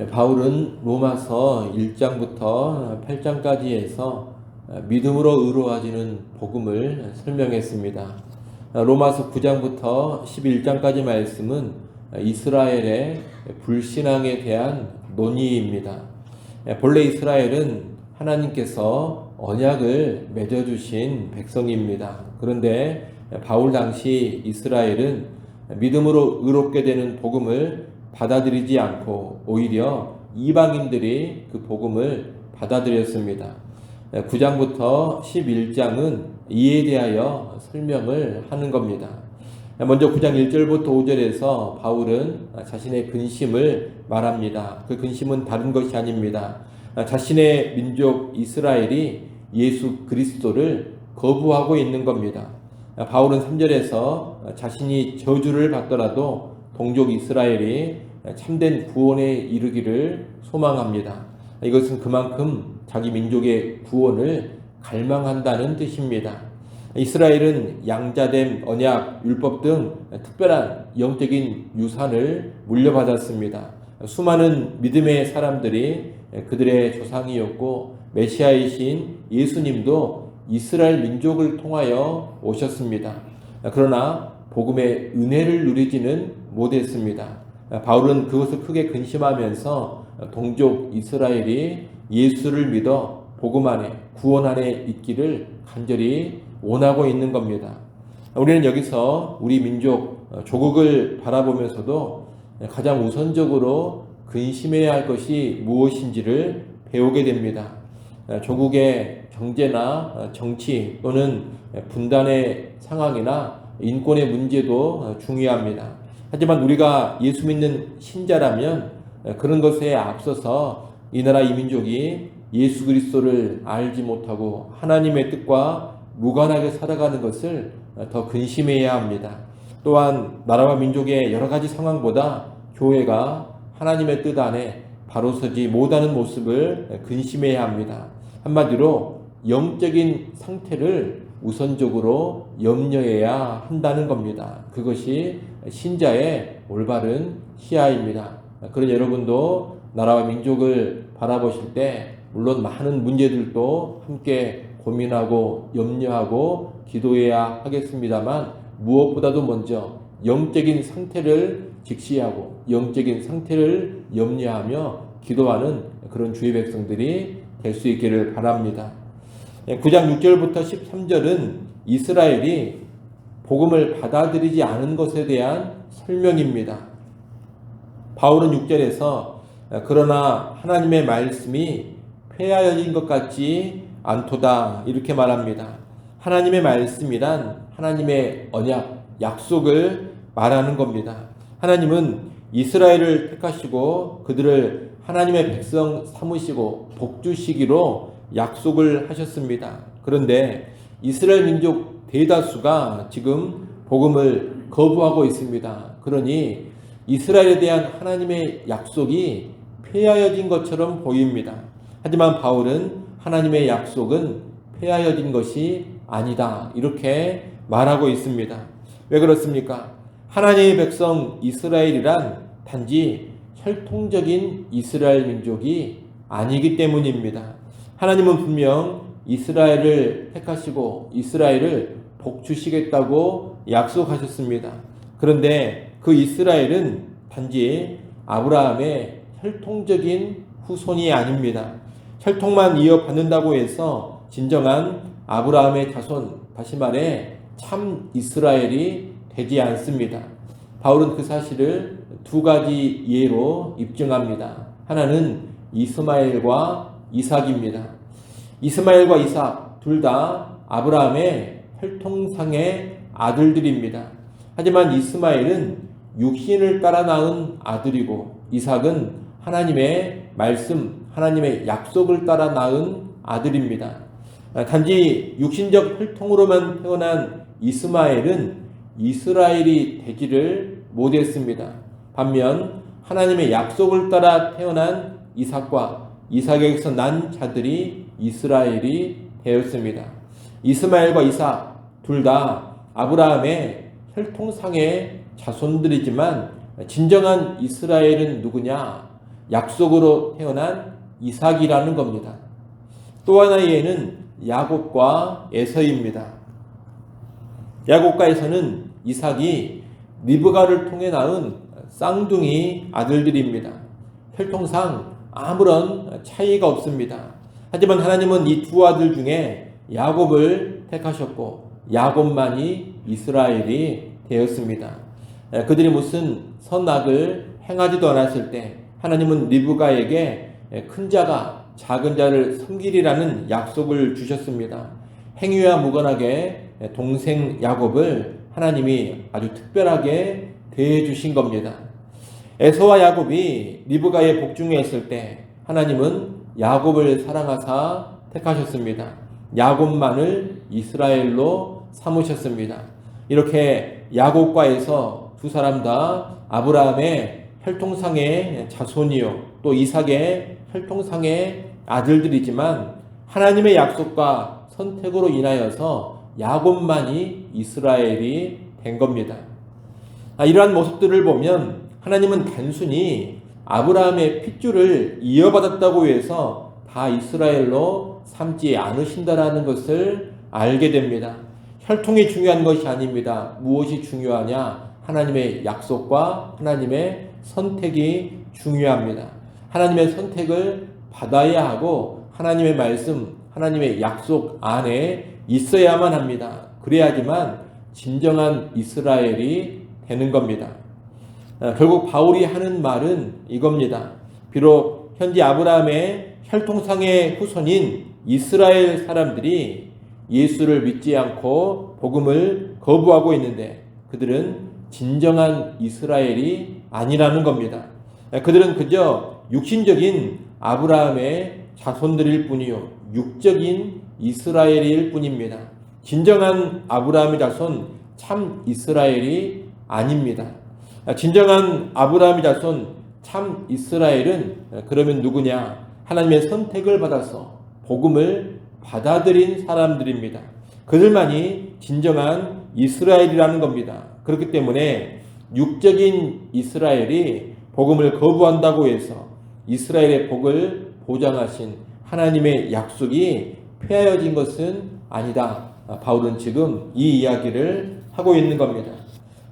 바울은 로마서 1장부터 8장까지 해서 믿음으로 의로워지는 복음을 설명했습니다. 로마서 9장부터 11장까지 말씀은 이스라엘의 불신앙에 대한 논의입니다. 본래 이스라엘은 하나님께서 언약을 맺어주신 백성입니다. 그런데 바울 당시 이스라엘은 믿음으로 의롭게 되는 복음을 받아들이지 않고 오히려 이방인들이 그 복음을 받아들였습니다. 9장부터 11장은 이에 대하여 설명을 하는 겁니다. 먼저 9장 1절부터 5절에서 바울은 자신의 근심을 말합니다. 그 근심은 다른 것이 아닙니다. 자신의 민족 이스라엘이 예수 그리스도를 거부하고 있는 겁니다. 바울은 3절에서 자신이 저주를 받더라도 동족 이스라엘이 참된 구원에 이르기를 소망합니다. 이것은 그만큼 자기 민족의 구원을 갈망한다는 뜻입니다. 이스라엘은 양자됨, 언약, 율법 등 특별한 영적인 유산을 물려받았습니다. 수많은 믿음의 사람들이 그들의 조상이었고 메시아이신 예수님도 이스라엘 민족을 통하여 오셨습니다. 그러나 복음의 은혜를 누리지는 못했습니다. 바울은 그것을 크게 근심하면서 동족 이스라엘이 예수를 믿어 복음 안에 구원 안에 있기를 간절히 원하고 있는 겁니다. 우리는 여기서 우리 민족 조국을 바라보면서도 가장 우선적으로 근심해야 할 것이 무엇인지를 배우게 됩니다. 조국의 경제나 정치 또는 분단의 상황이나 인권의 문제도 중요합니다. 하지만 우리가 예수 믿는 신자라면 그런 것에 앞서서 이 나라 이 민족이 예수 그리스도를 알지 못하고 하나님의 뜻과 무관하게 살아가는 것을 더 근심해야 합니다. 또한 나라와 민족의 여러 가지 상황보다 교회가 하나님의 뜻 안에 바로 서지 못하는 모습을 근심해야 합니다. 한마디로 영적인 상태를 우선적으로 염려해야 한다는 겁니다. 그것이 신자의 올바른 시야입니다. 그런 여러분도 나라와 민족을 바라보실 때 물론 많은 문제들도 함께 고민하고 염려하고 기도해야 하겠습니다만 무엇보다도 먼저 영적인 상태를 직시하고 영적인 상태를 염려하며 기도하는 그런 주의 백성들이 될 수 있기를 바랍니다. 9장 6절부터 13절은 이스라엘이 복음을 받아들이지 않은 것에 대한 설명입니다. 바울은 6절에서 그러나 하나님의 말씀이 폐하여진 것 같지 않도다 이렇게 말합니다. 하나님의 말씀이란 하나님의 언약, 약속을 말하는 겁니다. 하나님은 이스라엘을 택하시고 그들을 하나님의 백성 삼으시고 복주시기로 약속을 하셨습니다. 그런데 이스라엘 민족 대다수가 지금 복음을 거부하고 있습니다. 그러니 이스라엘에 대한 하나님의 약속이 폐하여진 것처럼 보입니다. 하지만 바울은 하나님의 약속은 폐하여진 것이 아니다 이렇게 말하고 있습니다. 왜 그렇습니까? 하나님의 백성 이스라엘이란 단지 혈통적인 이스라엘 민족이 아니기 때문입니다. 하나님은 분명 이스라엘을 택하시고 이스라엘을 복주시겠다고 약속하셨습니다. 그런데 그 이스라엘은 단지 아브라함의 혈통적인 후손이 아닙니다. 혈통만 이어받는다고 해서 진정한 아브라함의 자손, 다시 말해 참 이스라엘이 되지 않습니다. 바울은 그 사실을 두 가지 예로 입증합니다. 하나는 이스마엘과 이삭입니다. 이스마엘과 이삭 둘 다 아브라함의 혈통상의 아들들입니다. 하지만 이스마엘은 육신을 따라 낳은 아들이고 이삭은 하나님의 말씀, 하나님의 약속을 따라 낳은 아들입니다. 단지 육신적 혈통으로만 태어난 이스마엘은 이스라엘이 되지를 못했습니다. 반면 하나님의 약속을 따라 태어난 이삭과 이삭에게서 난 자들이 이스라엘이 되었습니다. 이스마엘과 이삭 둘 다 아브라함의 혈통상의 자손들이지만 진정한 이스라엘은 누구냐? 약속으로 태어난 이삭이라는 겁니다. 또 하나의 예는 야곱과 에서입니다. 야곱과 에서는 이삭이 리브가를 통해 낳은 쌍둥이 아들들입니다. 혈통상 아무런 차이가 없습니다. 하지만 하나님은 이 두 아들 중에 야곱을 택하셨고 야곱만이 이스라엘이 되었습니다. 그들이 무슨 선악을 행하지도 않았을 때 하나님은 리브가에게 큰 자가 작은 자를 섬기리라는 약속을 주셨습니다. 행위와 무관하게 동생 야곱을 하나님이 아주 특별하게 대해 주신 겁니다. 에서와 야곱이 리브가의 복중에 있을 때 하나님은 야곱을 사랑하사 택하셨습니다. 야곱만을 이스라엘로 삼으셨습니다. 이렇게 야곱과 에서 두 사람 다 아브라함의 혈통상의 자손이요 또 이삭의 혈통상의 아들들이지만 하나님의 약속과 선택으로 인하여서 야곱만이 이스라엘이 된 겁니다. 이러한 모습들을 보면 하나님은 단순히 아브라함의 핏줄을 이어받았다고 해서 다 이스라엘로 삼지 않으신다라는 것을 알게 됩니다. 혈통이 중요한 것이 아닙니다. 무엇이 중요하냐? 하나님의 약속과 하나님의 선택이 중요합니다. 하나님의 선택을 받아야 하고 하나님의 말씀, 하나님의 약속 안에 있어야만 합니다. 그래야지만 진정한 이스라엘이 되는 겁니다. 결국 바울이 하는 말은 이겁니다. 비록 현재 아브라함의 혈통상의 후손인 이스라엘 사람들이 예수를 믿지 않고 복음을 거부하고 있는데 그들은 진정한 이스라엘이 아니라는 겁니다. 그들은 그저 육신적인 아브라함의 자손들일 뿐이요 육적인 이스라엘일 뿐입니다. 진정한 아브라함의 자손 참 이스라엘이 아닙니다. 진정한 아브라함의 자손 참 이스라엘은 그러면 누구냐? 하나님의 선택을 받아서 복음을 받아들인 사람들입니다. 그들만이 진정한 이스라엘이라는 겁니다. 그렇기 때문에 육적인 이스라엘이 복음을 거부한다고 해서 이스라엘의 복을 보장하신 하나님의 약속이 폐하여진 것은 아니다. 바울은 지금 이 이야기를 하고 있는 겁니다.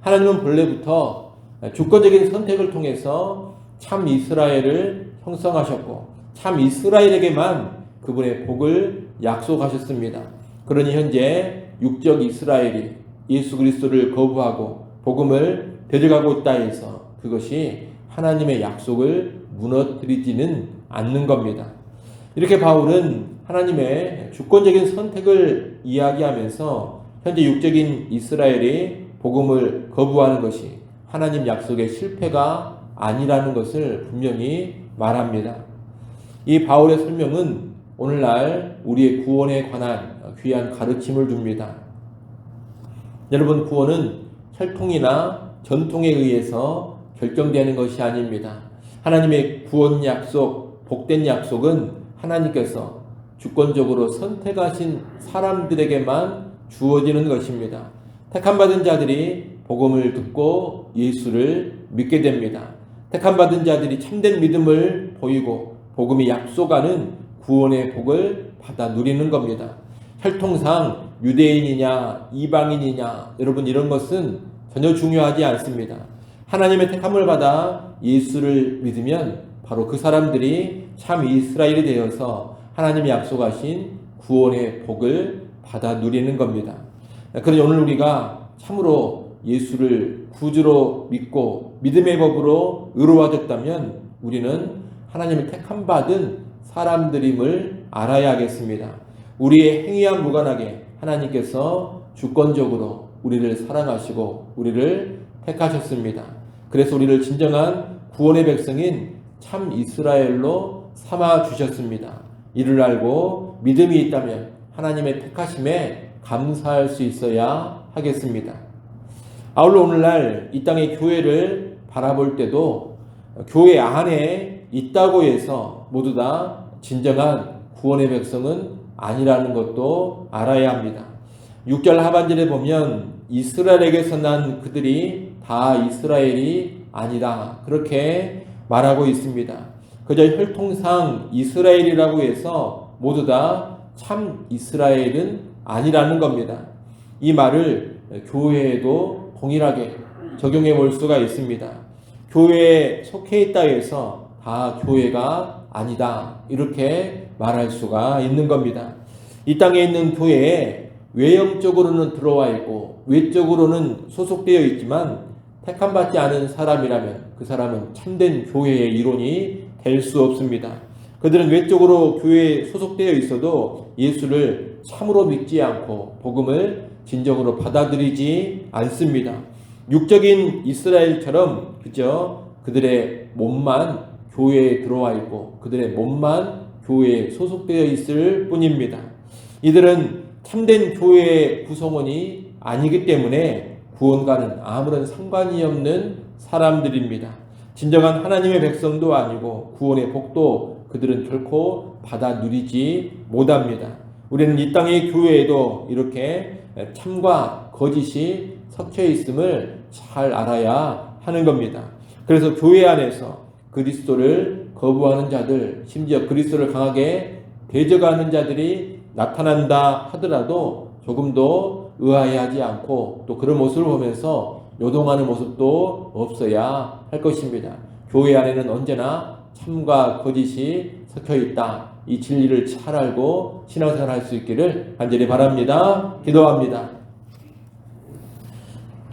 하나님은 본래부터 주권적인 선택을 통해서 참 이스라엘을 형성하셨고 참 이스라엘에게만 그분의 복을 약속하셨습니다. 그러니 현재 육적 이스라엘이 예수 그리스도를 거부하고 복음을 데려가고 있다 해서 그것이 하나님의 약속을 무너뜨리지는 않는 겁니다. 이렇게 바울은 하나님의 주권적인 선택을 이야기하면서 현재 육적인 이스라엘이 복음을 거부하는 것이 하나님 약속의 실패가 아니라는 것을 분명히 말합니다. 이 바울의 설명은 오늘날 우리의 구원에 관한 귀한 가르침을 줍니다. 여러분, 구원은 혈통이나 전통에 의해서 결정되는 것이 아닙니다. 하나님의 구원 약속, 복된 약속은 하나님께서 주권적으로 선택하신 사람들에게만 주어지는 것입니다. 택함받은 자들이 복음을 듣고 예수를 믿게 됩니다. 택함받은 자들이 참된 믿음을 보이고 복음이 약속하는 구원의 복을 받아 누리는 겁니다. 혈통상 유대인이냐 이방인이냐 여러분 이런 것은 전혀 중요하지 않습니다. 하나님의 택함을 받아 예수를 믿으면 바로 그 사람들이 참 이스라엘이 되어서 하나님이 약속하신 구원의 복을 받아 누리는 겁니다. 그러니 오늘 우리가 참으로 예수를 구주로 믿고 믿음의 법으로 의로워졌다면 우리는 하나님의 택함받은 사람들임을 알아야 하겠습니다. 우리의 행위와 무관하게 하나님께서 주권적으로 우리를 사랑하시고 우리를 택하셨습니다. 그래서 우리를 진정한 구원의 백성인 참 이스라엘로 삼아 주셨습니다. 이를 알고 믿음이 있다면 하나님의 택하심에 감사할 수 있어야 하겠습니다. 아울러 오늘날 이 땅의 교회를 바라볼 때도 교회 안에 있다고 해서 모두 다 진정한 구원의 백성은 아니라는 것도 알아야 합니다. 6절 하반절에 보면 이스라엘에게서 난 그들이 다 이스라엘이 아니다 그렇게 말하고 있습니다. 그저 혈통상 이스라엘이라고 해서 모두 다 참 이스라엘은 아니라는 겁니다. 이 말을 교회에도 동일하게 적용해 볼 수가 있습니다. 교회에 속해 있다 해서 다 교회가 아니다, 이렇게 말할 수가 있는 겁니다. 이 땅에 있는 교회에 외형적으로는 들어와 있고 외적으로는 소속되어 있지만 택함받지 않은 사람이라면 그 사람은 참된 교회의 일원이 될 수 없습니다. 그들은 외적으로 교회에 소속되어 있어도 예수를 참으로 믿지 않고 복음을 진정으로 받아들이지 않습니다. 육적인 이스라엘처럼 그저 그들의 몸만 교회에 들어와 있고 그들의 몸만 교회에 소속되어 있을 뿐입니다. 이들은 참된 교회의 구성원이 아니기 때문에 구원과는 아무런 상관이 없는 사람들입니다. 진정한 하나님의 백성도 아니고 구원의 복도 그들은 결코 받아 누리지 못합니다. 우리는 이 땅의 교회에도 이렇게 참과 거짓이 섞여 있음을 잘 알아야 하는 겁니다. 그래서 교회 안에서 그리스도를 거부하는 자들, 심지어 그리스도를 강하게 대적하는 자들이 나타난다 하더라도 조금도 의아해하지 않고 또 그런 모습을 보면서 요동하는 모습도 없어야 할 것입니다. 교회 안에는 언제나 참과 거짓이 섞여 있다. 이 진리를 잘 알고 신앙생활 할 수 있기를 간절히 바랍니다. 기도합니다.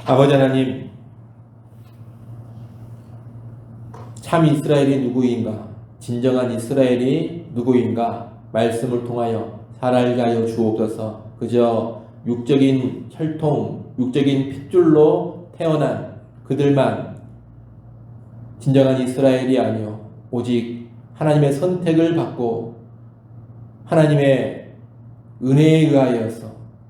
아버지 하나님, 참 이스라엘이 누구인가? 진정한 이스라엘이 누구인가? 말씀을 통하여 잘 알게 하여 주옵소서. 그저 육적인 혈통, 육적인 핏줄로 태어난 그들만 진정한 이스라엘이 아니요 오직 하나님의 선택을 받고 하나님의 은혜에 의하여서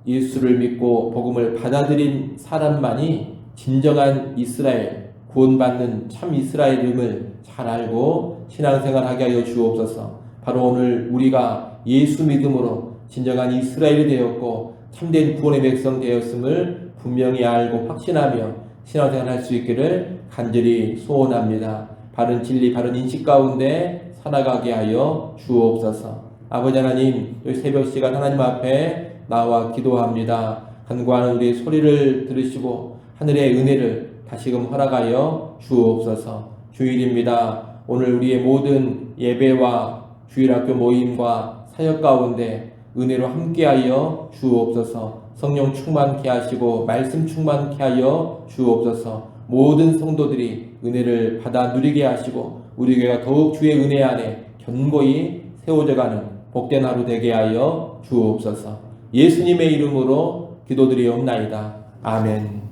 예수를 믿고 복음을 받아들인 사람만이 진정한 이스라엘, 구원받는 참 이스라엘임을 잘 알고 신앙생활하게 하여 주옵소서. 바로 오늘 우리가 예수 믿음으로 진정한 이스라엘이 되었고 참된 구원의 백성 되었음을 분명히 알고 확신하며 신앙생활 할 수 있기를 간절히 소원합니다. 바른 진리, 바른 인식 가운데 살아가게 하여 주옵소서. 아버지 하나님, 이 새벽 시간 하나님 앞에 나와 기도합니다. 간구하는 우리의 소리를 들으시고 하늘의 은혜를 다시금 허락하여 주옵소서. 주일입니다. 오늘 우리의 모든 예배와 주일학교 모임과 사역 가운데 은혜로 함께하여 주옵소서. 성령 충만케 하시고 말씀 충만케 하여 주옵소서. 모든 성도들이 은혜를 받아 누리게 하시고 우리 교회가 더욱 주의 은혜 안에 견고히 세워져가는 복된 하루 되게 하여 주옵소서. 예수님의 이름으로 기도드리옵나이다. 아멘.